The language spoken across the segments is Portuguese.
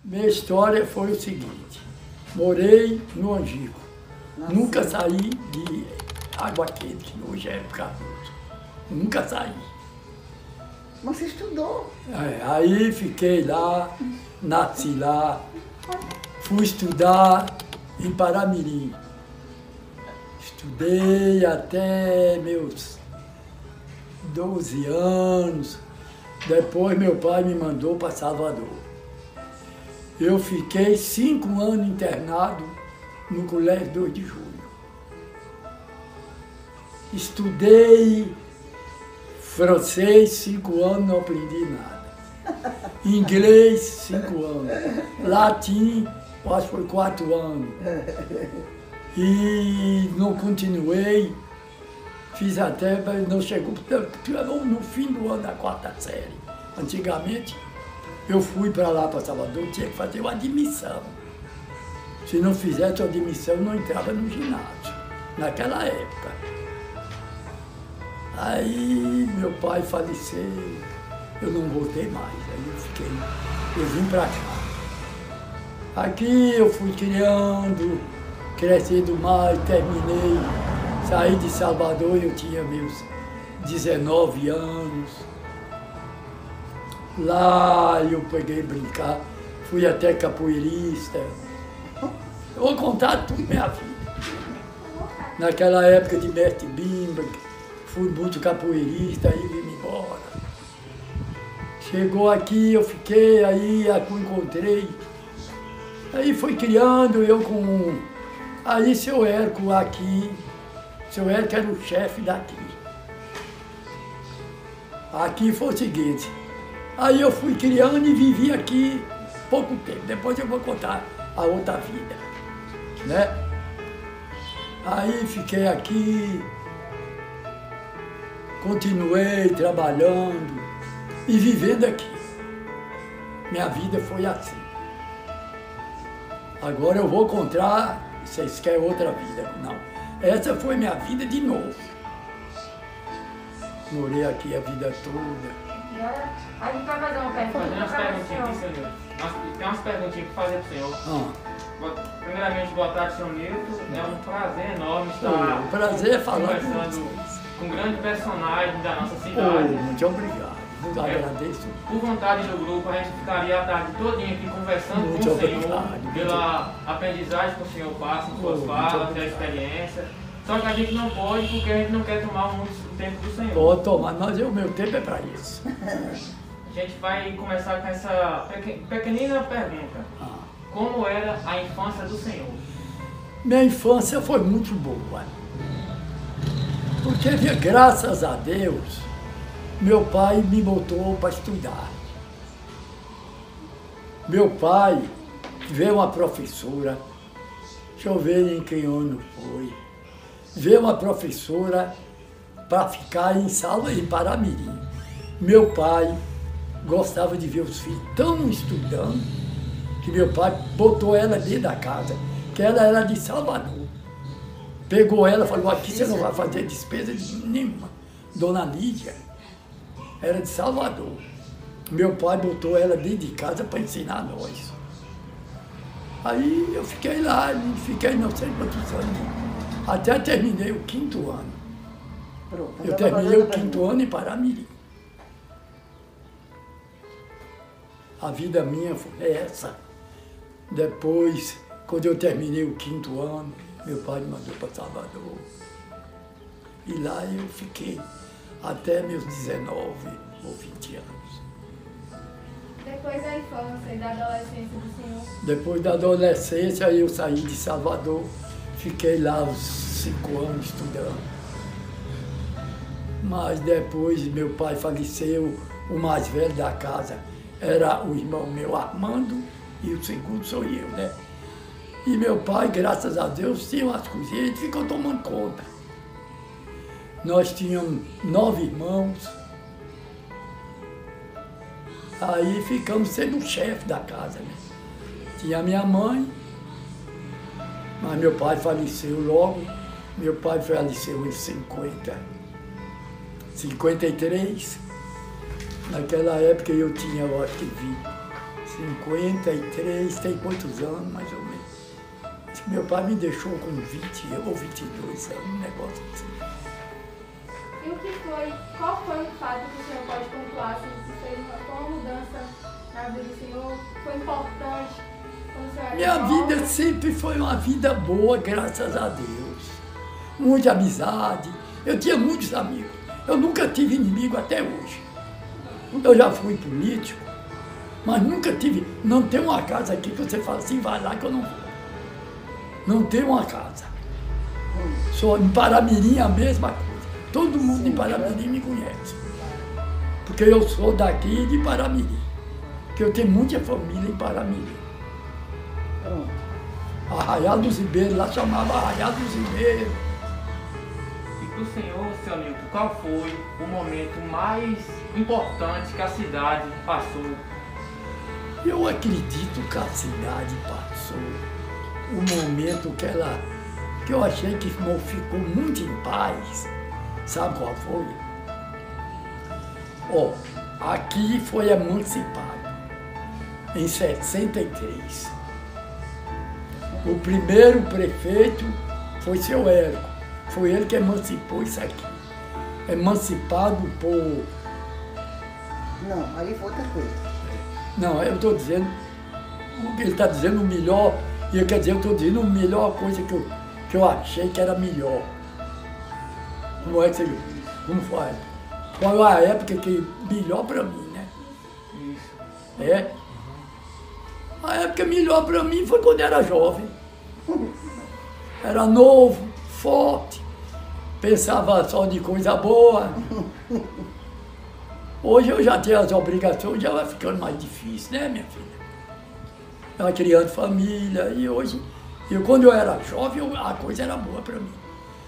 Minha história foi o seguinte, morei no Angico, nunca saí de Água Quente, hoje é Cardoso, nunca saí. Mas você estudou? Aí fiquei lá, nasci lá, fui estudar em Paramirim. Estudei até meus 12 anos, depois meu pai me mandou para Salvador. Eu fiquei 5 anos internado no Colégio 2 de Julho. Estudei francês 5 anos, não aprendi nada. Inglês 5 anos. Latim, acho que foi 4 anos. E não continuei. Fiz até, mas não chegou no fim do ano da 4ª série. Antigamente, eu fui para lá, para Salvador, tinha que fazer uma admissão. Se não fizesse a admissão, não entrava no ginásio, naquela época. Aí meu pai faleceu, eu não voltei mais, aí eu vim para cá. Aqui eu fui criando, crescendo mais, terminei, saí de Salvador, eu tinha meus 19 anos. Lá eu peguei brincar, fui até capoeirista. Eu vou contar tudo minha vida. Naquela época de mestre Bimba, fui muito capoeirista, aí vim embora. Chegou aqui, eu fiquei, aí encontrei. Aí fui criando, eu com... Aí seu Hércules aqui, seu Hércules era o chefe daqui. Aqui foi o seguinte, aí eu fui criando e vivi aqui pouco tempo. Depois eu vou contar a outra vida, né? Aí fiquei aqui, continuei trabalhando e vivendo aqui. Minha vida foi assim. Agora eu vou contar, vocês querem outra vida? Não. Essa foi minha vida de novo. Morei aqui a vida toda. E olha, a gente vai fazer uma pergunta. Fazer umas perguntinhas aqui, senhor. Tem umas perguntinhas para fazer para o senhor. Primeiramente, boa tarde, senhor Nilton. É um prazer enorme estar conversando com um grande personagem da nossa cidade. Muito obrigado. Muito agradeço. Por vontade do grupo, a gente ficaria a tarde todinha aqui conversando com o senhor, pela aprendizagem que o senhor passa em suas falas, pela experiência. Só que a gente não pode porque a gente não quer tomar muito o tempo do senhor. Pode tomar, mas o meu tempo é para isso. A gente vai começar com essa pequenina pergunta. Como era a infância do senhor? Minha infância foi muito boa. Porque, graças a Deus, meu pai me botou para estudar. Meu pai veio uma professora, deixa eu ver em que ano foi, veio uma professora para ficar em sala em Paramirim. Meu pai gostava de ver os filhos tão estudando, que meu pai botou ela dentro da casa, que ela era de Salvador. Pegou ela e falou, aqui você não vai fazer despesa nenhuma. Dona Lídia era de Salvador. Meu pai botou ela dentro de casa para ensinar nós. Aí eu fiquei lá, fiquei não sei quantos anos, até terminei o 5º ano. Eu terminei o 5º ano em Paramirim. A vida minha foi essa. Depois, quando eu terminei o 5º ano, meu pai me mandou para Salvador. E lá eu fiquei até meus 19 ou 20 anos. Depois da infância e da adolescência do senhor? Depois da adolescência, eu saí de Salvador, fiquei lá uns 5 anos estudando. Mas depois meu pai faleceu, o mais velho da casa era o irmão meu Armando e o segundo sou eu, né? E meu pai, graças a Deus, tinha umas coisinhas, a gente ficou tomando conta. Nós tínhamos 9 irmãos, aí ficamos sendo o chefe da casa, né? Tinha minha mãe, mas meu pai faleceu logo, meu pai faleceu em 53. Naquela época eu tinha, eu acho que 53, tem quantos anos, mais ou menos? Meu pai me deixou com 20 ou 22 anos, um negócio assim. E qual foi o fato que o senhor pode pontuar, assim, que fez uma mudança na vida do senhor, foi importante quando o senhor era Minha jovem? vida sempre foi uma vida boa, graças a Deus. Muita amizade, eu tinha muitos amigos. Eu nunca tive inimigo até hoje. Eu já fui político, mas nunca tive, não tem uma casa aqui que você fala assim, vai lá que eu não vou. Não tem uma casa. Sou em Paramirim a mesma coisa. Todo mundo em Paramirim me conhece. Porque eu sou daqui de Paramirim. Porque eu tenho muita família em Paramirim. Arraial dos Ribeiros, lá chamava Arraial dos Ribeiros. E para o senhor, seu Nilton, qual foi o momento mais importante que a cidade passou? Eu acredito que a cidade passou o momento que eu achei que ficou muito em paz. Sabe qual foi? Aqui foi emancipado em 63. O primeiro prefeito foi seu Érico. Foi ele que emancipou isso aqui. Emancipado por... Não, aí foi outra coisa. Não, eu estou dizendo, ele está dizendo o melhor, e quer dizer, eu estou dizendo a melhor coisa que eu achei que era melhor. Como é que você... Como foi? Qual a época que melhor para mim, né? É. A época melhor para mim foi quando eu era jovem. Era novo, forte, pensava só de coisa boa. Hoje eu já tenho as obrigações, já vai ficando mais difícil, né, minha filha? Eu criando família, e hoje, quando eu era jovem, a coisa era boa para mim.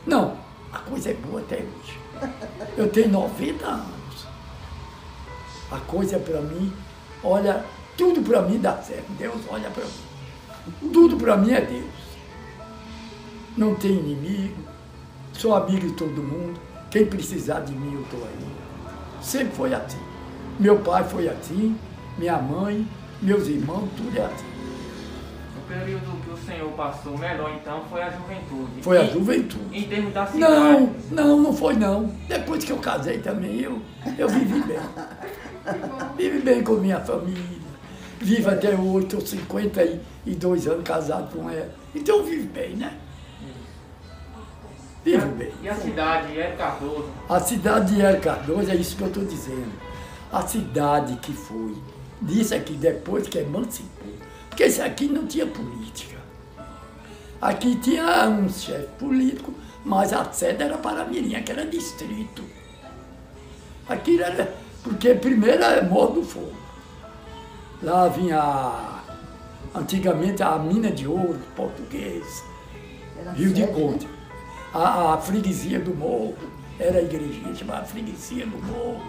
Não, a coisa é boa até hoje. Eu tenho 90 anos. A coisa para mim, olha, tudo para mim dá certo. Deus olha para mim. Tudo para mim é Deus. Não tem inimigo, sou amigo de todo mundo. Quem precisar de mim, eu estou aí. Sempre foi assim. Meu pai foi assim, minha mãe, meus irmãos, tudo é assim. O período que o senhor passou melhor, então, foi a juventude. Foi a juventude. Em termos da cidade? Não foi não. Depois que eu casei também, eu vivi bem. Vivi bem com minha família. Vivo até hoje, estou 52 anos casado com ela. Então eu vivo bem, né? Vivo bem. E a cidade de Hélio Cardoso? A cidade de Hélio Cardoso, é isso que eu estou dizendo. A cidade que foi, disse aqui depois que emancipou. Porque isso aqui não tinha política. Aqui tinha um chefe político, mas a sede era Paramirim, que era distrito. Aqui era, porque primeiro era Morro do Fogo. Lá vinha, antigamente, a mina de ouro português, Rio de Conde. A freguesia do morro, era a igrejinha, chamava freguesia do morro.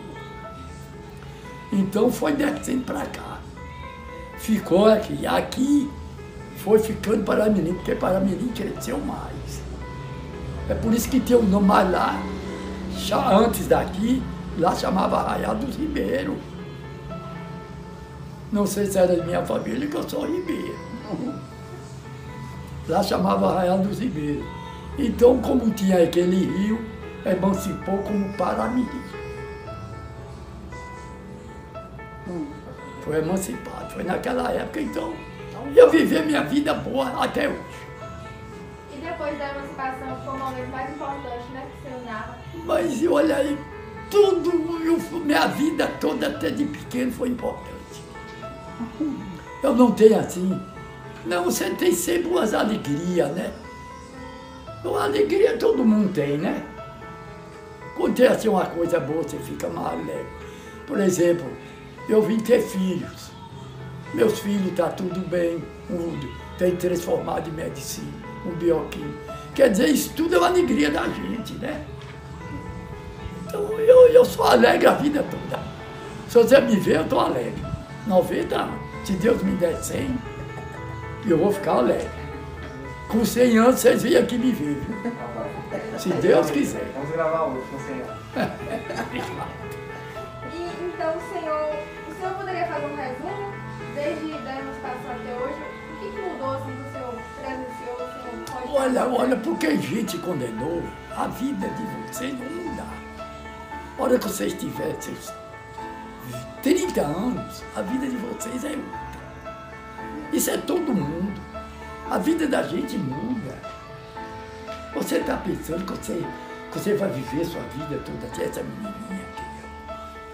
Então foi descendo para cá. Ficou aqui. Aqui foi ficando Paramirim, porque Paramirim cresceu mais. É por isso que tem o nome mais lá. Antes daqui, lá chamava Arraial dos Ribeiros. Não sei se era da minha família, que eu sou ribeiro. Lá chamava Arraial dos Ribeiros. Então, como tinha aquele rio, emancipou como Paramirim. Foi emancipado, foi naquela época, então eu vivi a minha vida boa até hoje. E depois da emancipação, foi o momento mais importante, né, que o senhor narra? Mas olha aí, tudo, minha vida toda, até de pequeno, foi importante. Eu não tenho assim, não, você tem sempre umas alegrias, né? Uma alegria todo mundo tem, né? Quando tem assim uma coisa boa, você fica mais alegre. Por exemplo, eu vim ter filhos. Meus filhos estão tudo bem. Um tem 3 formados em medicina, um bioquímico. Quer dizer, isso tudo é uma alegria da gente, né? Então eu sou alegre a vida toda. Se você me ver, eu estou alegre. 90 anos. Se Deus me der 100, eu vou ficar alegre. Com 100 anos, vocês vêm aqui me ver, viu? Se Deus quiser. Vamos gravar outro com 100 anos. E então, o senhor poderia fazer um resumo desde a emancipação até hoje, o que mudou assim que o senhor presenciou, o senhor pode... Olha, porque a gente condenou, a vida de vocês não mudar. A hora que vocês tiverem seus 30 anos, a vida de vocês é outra. Isso é todo mundo. A vida da gente muda. Você está pensando que você vai viver sua vida toda aqui, essa menininha aqui,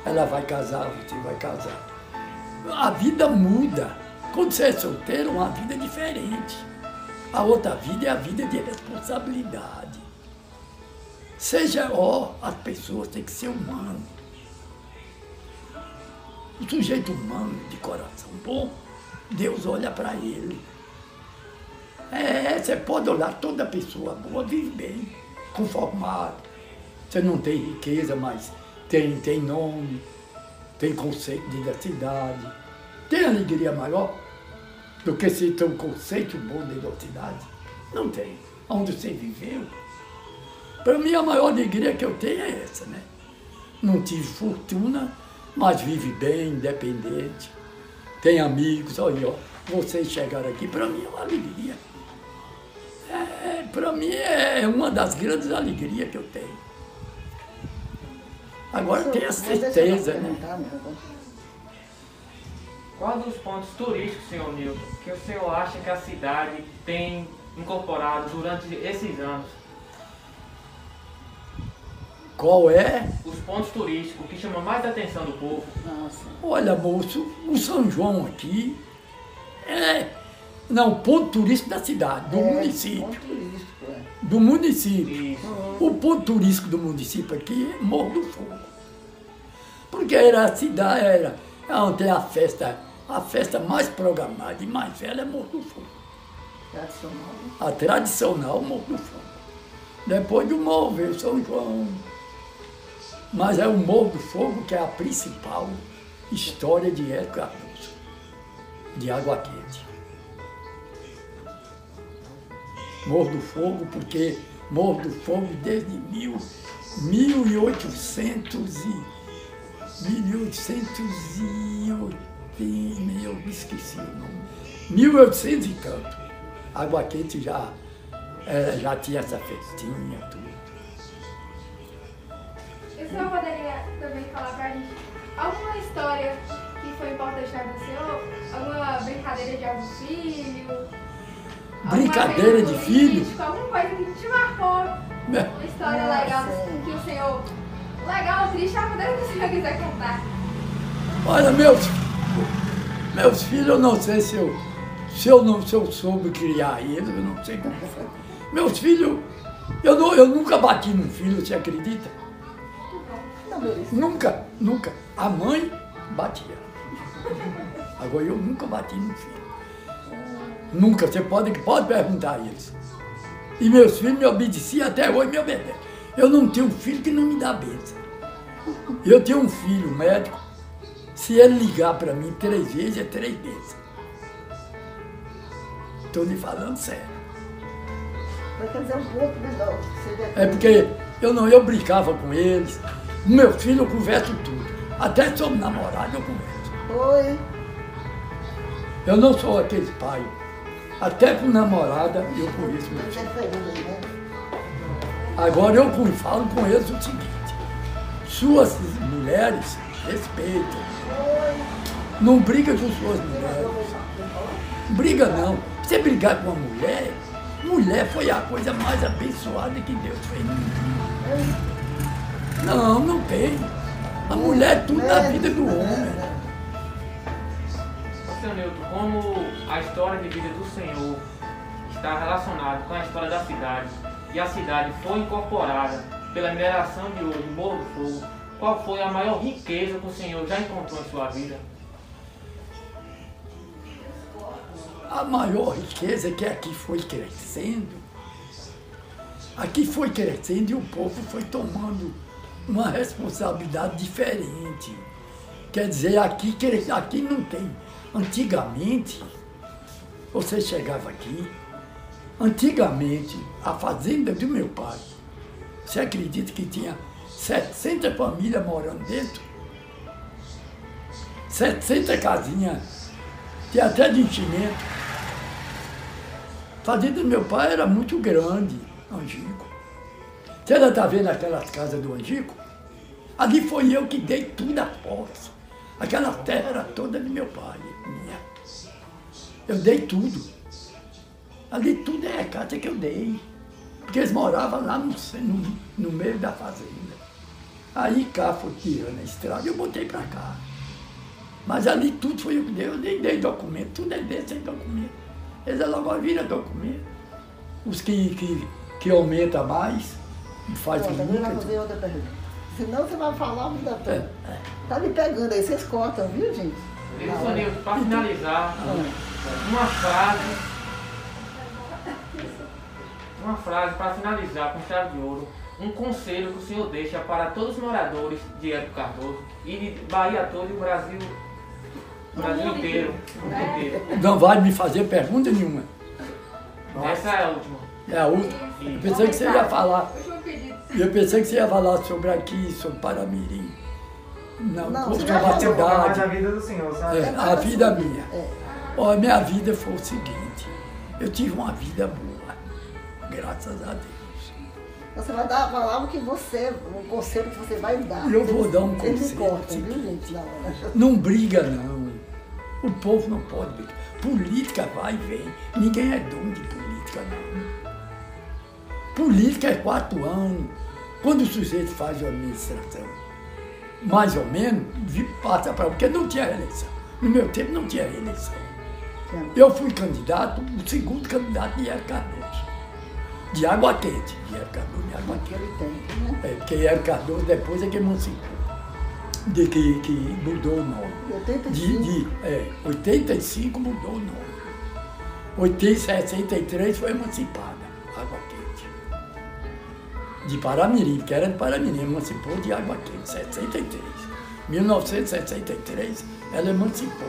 ela vai casar, você vai casar. A vida muda. Quando você é solteiro, uma vida é diferente. A outra vida é a vida de responsabilidade. Seja, as pessoas têm que ser humanas. O sujeito humano, de coração bom, Deus olha para ele. Você pode olhar toda pessoa boa, vive bem, conformado. Você não tem riqueza, mas tem nome, tem conceito de identidade. Tem alegria maior do que se tem um conceito bom de identidade? Não tem. Onde você viveu? Para mim, a maior alegria que eu tenho é essa, né? Não tive fortuna, mas vive bem, independente. Tem amigos, olha, vocês chegaram aqui, para mim é uma alegria. Para mim é uma das grandes alegrias que eu tenho. Agora tem a certeza, né? Qual dos pontos turísticos, senhor Nilton, que o senhor acha que a cidade tem incorporado durante esses anos? Qual é? Os pontos turísticos que chamam mais a atenção do povo. Nossa. Olha, moço, o São João aqui não, ponto turístico da cidade, do município. Ponto turístico, Do município. Isso. O ponto turístico do município aqui é Morro do Fogo. Porque era a cidade, onde tem a festa mais programada e mais velha é Morro do Fogo. Tradicional. A tradicional Morro do Fogo. Depois do Morro veio São João. Mas é o Morro do Fogo que é a principal história de Hélio Cardoso, de Água Quente. Morro do Fogo, porque Morro do Fogo desde 1880, eu esqueci o nome, 1800 e tanto. Água Quente já tinha essa festinha, tudo. E o senhor poderia também falar pra gente alguma história que foi importante na vida do senhor? Alguma brincadeira de algum filho? Brincadeira de filho? Alguma coisa que te marcou? Uma história legal que o senhor... Legal ou triste, a maneira que o senhor quiser contar. Olha, meus filhos, eu não sei se eu soube criar eles, eu não sei como foi. Meus filhos, eu nunca bati num filho, você acredita? Nunca. A mãe batia. Agora eu nunca bati num filho. Nunca, você pode perguntar a eles. E meus filhos me obedeciam, até hoje me obedecem. Eu não tenho um filho que não me dá benção. Eu tenho um filho médico, se ele ligar para mim 3 vezes, é 3 vezes. Estou lhe falando sério. Quer dizer, um pouco melhor. É porque eu brincava com eles. Com meu filho eu converso tudo. Até sobre namorado eu converso. Oi. Eu não sou aquele pai. Até com namorada eu conheço meu filho. Agora eu falo com eles o seguinte. Suas mulheres respeitam. Não briga com suas mulheres. Briga não. Você brigar com uma mulher foi a coisa mais abençoada que Deus fez no mundo. Não tem. A mulher é tudo na vida do homem. Senhor Nilton, como a história de vida do Senhor está relacionada com a história da cidade e a cidade foi incorporada pela mineração de hoje, Morro do Fogo, qual foi a maior riqueza que o Senhor já encontrou em sua vida? A maior riqueza é que aqui foi crescendo. Aqui foi crescendo e o povo foi tomando uma responsabilidade diferente. Quer dizer, aqui não tem. Antigamente, você chegava aqui, antigamente, a fazenda do meu pai, você acredita que tinha 700 famílias morando dentro? 700 casinhas Tem até de enchimento. A fazenda do meu pai era muito grande, Angico. Você ainda está vendo aquelas casas do Angico? Ali foi eu que dei tudo a posse. Aquela terra era toda de meu pai, minha. Eu dei tudo. Ali tudo é a casa que eu dei. Porque eles moravam lá no meio da fazenda. Aí cá foi tirando a estrada e eu botei pra cá. Mas ali tudo foi eu que dei. Eu nem dei documento, tudo é desse sem documento. Eles logo viram documento. Os que aumentam mais, faz o Também vai fazer outra pergunta. Senão você vai falar a vida toda. Tá me pegando aí, vocês cortam, viu, gente? Isso, Nilton, para finalizar, uma frase para finalizar com chave de ouro, um conselho que o senhor deixa para todos os moradores de Érico Cardoso e de Bahia toda e o Brasil inteiro. Não vai me fazer pergunta nenhuma. Essa é a última. É a última. Eu pensei que você ia falar. Eu pensei que você ia falar sobre aqui, sobre Paramirim. Não, sobre a cidade. A vida do senhor, sabe? A vida minha. Ó, a minha vida foi o seguinte, eu tive uma vida boa, graças a Deus. Você vai falar um conselho que você vai dar. Eu vou dar um conselho. conselho. Cortam, viu, gente? Não briga, não. O povo não pode brigar. Política vai e vem. Ninguém é dono de política, não. Política é 4 anos. Quando o sujeito faz a administração, mais ou menos, passa para... Porque não tinha eleição. No meu tempo não tinha eleição. Eu fui candidato, o segundo candidato de Érico Cardoso. De Água Quente. De Érico Cardoso, de Água Quente. Porque Érico Cardoso depois é que emancipou. Que mudou o nome. 85? 85 mudou o nome. 63 foi emancipada, Água Quente. De Paramirim, que era de Paramirim, emancipou de Água Quente, 63. 1963, ela emancipou.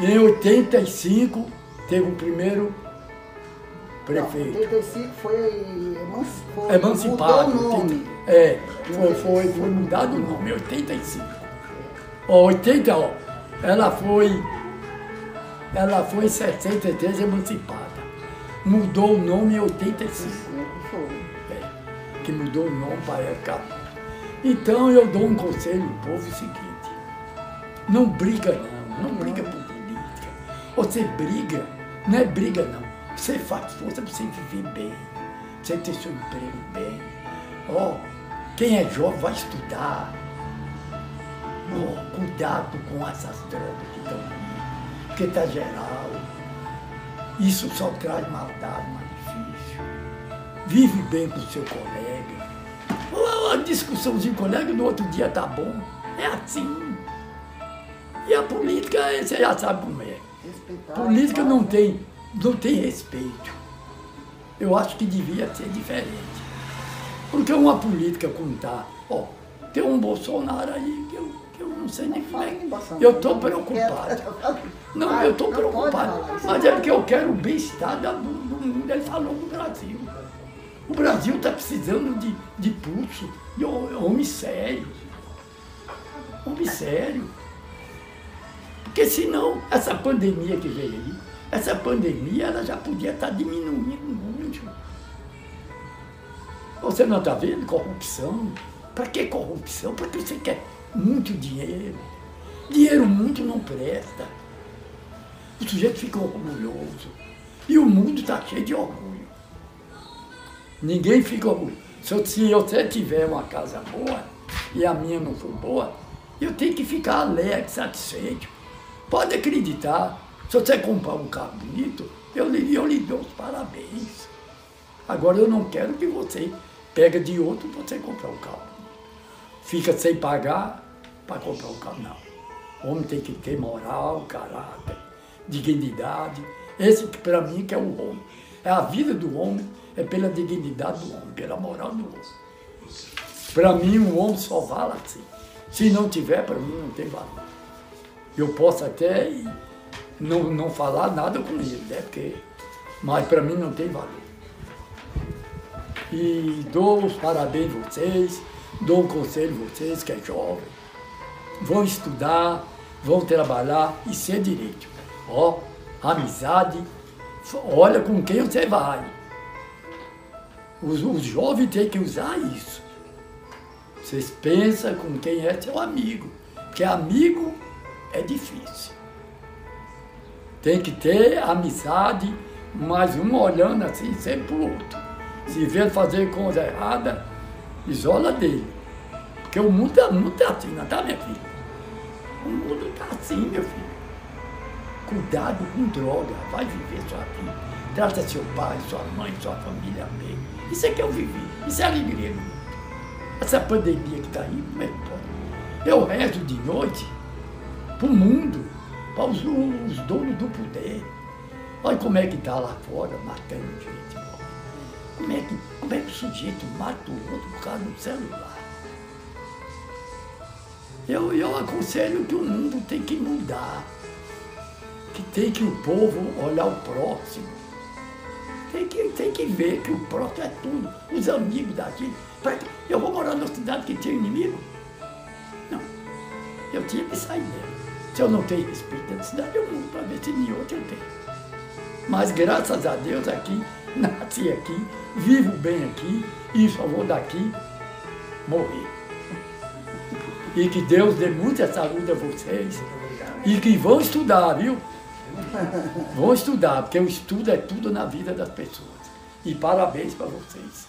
Em 85, teve o primeiro prefeito. Não, 85 foi emancipado. Mudou o nome. Foi mudado o nome, 85. Ó, 80, ó, ela foi em 63 emancipada. Mudou o nome em 85. Que mudou o nome para Érico. Então eu dou um conselho ao povo, o seguinte, não briga não briga por política. Você briga, não é briga não, você faz força para você viver bem, pra você ter seu emprego bem. Ó, quem é jovem vai estudar. Ó, cuidado com essas drogas que estão aí, porque tá geral. Isso só traz maldade, malefício. Vive bem com o seu colega. A discussãozinha com o colega no outro dia tá bom. É assim. E a política, você já sabe como é. Política não tem respeito. Eu acho que devia ser diferente. Porque uma política como tá, ó, tem um Bolsonaro aí que eu não sei nem como é. Eu estou preocupado. Não, eu estou preocupado. Mas é porque eu quero o bem-estar do mundo. Ele falou no Brasil. O Brasil está precisando de pulso, de homem sério. Homem sério. Porque senão, essa pandemia que veio aí, essa pandemia ela já podia estar diminuindo muito. Você não está vendo corrupção? Para que corrupção? Porque você quer muito dinheiro. Dinheiro muito não presta. O sujeito fica orgulhoso. E o mundo está cheio de orgulho. Ninguém fica orgulhoso. Se você tiver uma casa boa e a minha não for boa, eu tenho que ficar alegre, satisfeito. Pode acreditar. Se você comprar um carro bonito, eu lhe dou os parabéns. Agora eu não quero que você pegue de outro para você comprar um carro. Fica sem pagar para comprar um carro, não. O homem tem que ter moral, caráter, dignidade. Esse para mim que é o homem. É a vida do homem, é pela dignidade do homem, pela moral do homem. Para mim o homem só vale assim. Se não tiver, para mim não tem valor. Eu posso até não falar nada com ele, né? Mas para mim não tem valor. E dou os parabéns a vocês, dou um conselho a vocês que é jovem. Vão estudar, vão trabalhar e ser direito. Ó, amizade, olha com quem você vai. Os jovens têm que usar isso. Vocês pensam com quem é seu amigo, porque amigo é difícil. Tem que ter amizade, mas um olhando assim sempre pro outro. Se vê fazer coisa errada, isola dele. Porque o mundo tá assim, não tá, minha filha? O mundo tá assim, meu filho. Cuidado com droga, vai viver sua vida. Trata seu pai, sua mãe, sua família bem. Isso é que eu vivi, isso é alegria no mundo. Essa pandemia que está aí, como é que pode? Eu rezo de noite para o mundo, para os donos do poder. Olha como é que está lá fora, matando gente. Como é que o sujeito mata o outro por causa do celular? Eu aconselho que o mundo tem que mudar. Que tem que o povo olhar o próximo. Tem que ver que o próximo é tudo. Os amigos daqui. Eu vou morar numa cidade que tem inimigo? Não. Eu tinha que sair dela. Se eu não tenho respeito da cidade, eu mudo para ver se em outra eu tenho. Mas graças a Deus aqui, nasci aqui, vivo bem aqui e só vou daqui morrer. E que Deus dê muita saúde a vocês. E que vão estudar, viu? Vão estudar, porque o estudo é tudo na vida das pessoas. E parabéns para vocês.